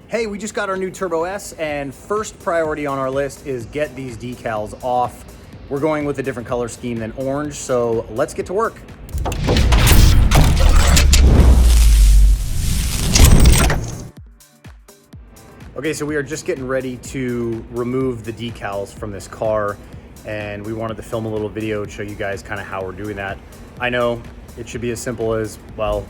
Hey, we just got our new Turbo S, and first priority on our list is get these decals off. We're going with a different color scheme than orange, so let's get to work. Okay, so we are just getting ready to remove the decals from this car, and we wanted to film a little video to show you guys kind of how we're doing that. I know it should be as simple as, well,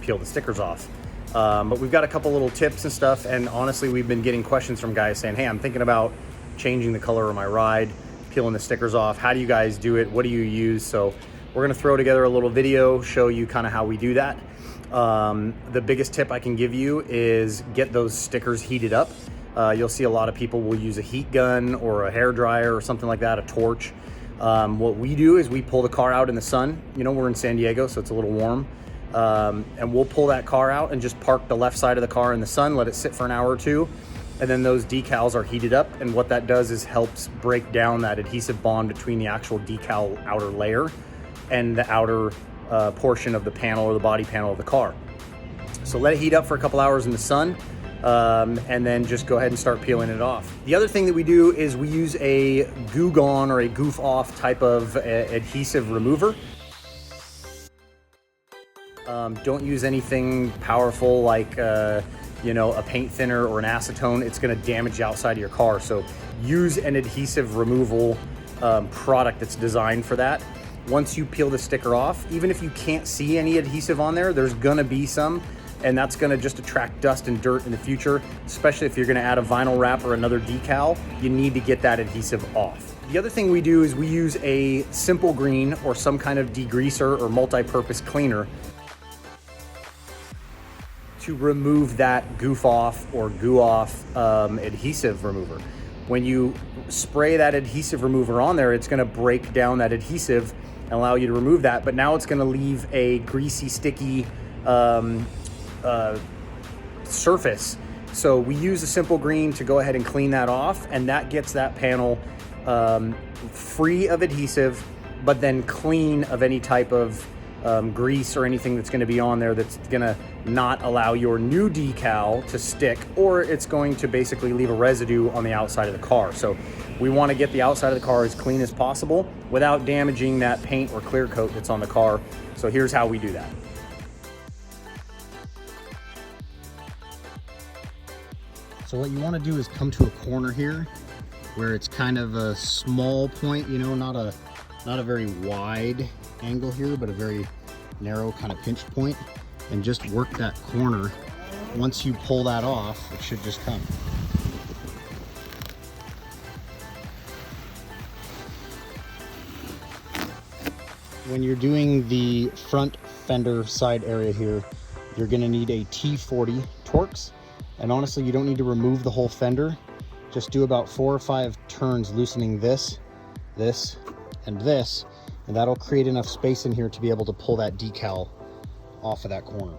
peel the stickers off. But we've got a couple little tips and stuff, and honestly, we've been getting questions from guys saying, hey, I'm thinking about changing the color of my ride, peeling the stickers off. How do you guys do it? What do you use? So we're gonna throw together a little video, show you kind of how we do that. The biggest tip I can give you is get those stickers heated up. You'll see a lot of people will use a heat gun or a hair dryer or something like that, a torch. What we do is we pull the car out in the sun. You know, we're in San Diego, so it's a little warm. And we'll pull that car out and just park the left side of the car in the sun, let it sit for an hour or two, and then those decals are heated up, and what that does is helps break down that adhesive bond between the actual decal outer layer and the outer portion of the panel or the body panel of the car. So let it heat up for a couple hours in the sun, and then just go ahead and start peeling it off. The other thing that we do is we use a goo gone or a goof off type of adhesive remover. Don't use anything powerful like you know, a paint thinner or an acetone. It's going to damage the outside of your car. So use an adhesive removal product that's designed for that. Once you peel the sticker off, even if you can't see any adhesive on there, there's going to be some, and that's going to just attract dust and dirt in the future, especially if you're going to add a vinyl wrap or another decal. You need to get that adhesive off. The other thing we do is we use a simple green or some kind of degreaser or multi-purpose cleaner to remove that goof off or goo off adhesive remover. When you spray that adhesive remover on there, it's gonna break down that adhesive and allow you to remove that, but now it's gonna leave a greasy, sticky surface. So we use a simple green to go ahead and clean that off, and that gets that panel free of adhesive, but then clean of any type of grease or anything that's going to be on there that's going to not allow your new decal to stick, or it's going to basically leave a residue on the outside of the car. So we want to get the outside of the car as clean as possible without damaging that paint or clear coat that's on the car. So here's how we do that. So what you want to do is come to a corner here where it's kind of a small point, you know, not a very wide angle here, but a very narrow kind of pinch point, and just work that corner. Once you pull that off, it should just come. When you're doing the front fender side area here, you're going to need a T40 Torx, and honestly, you don't need to remove the whole fender. Just do about 4 or 5 turns loosening this, and this, and that'll create enough space in here to be able to pull that decal off of that corner.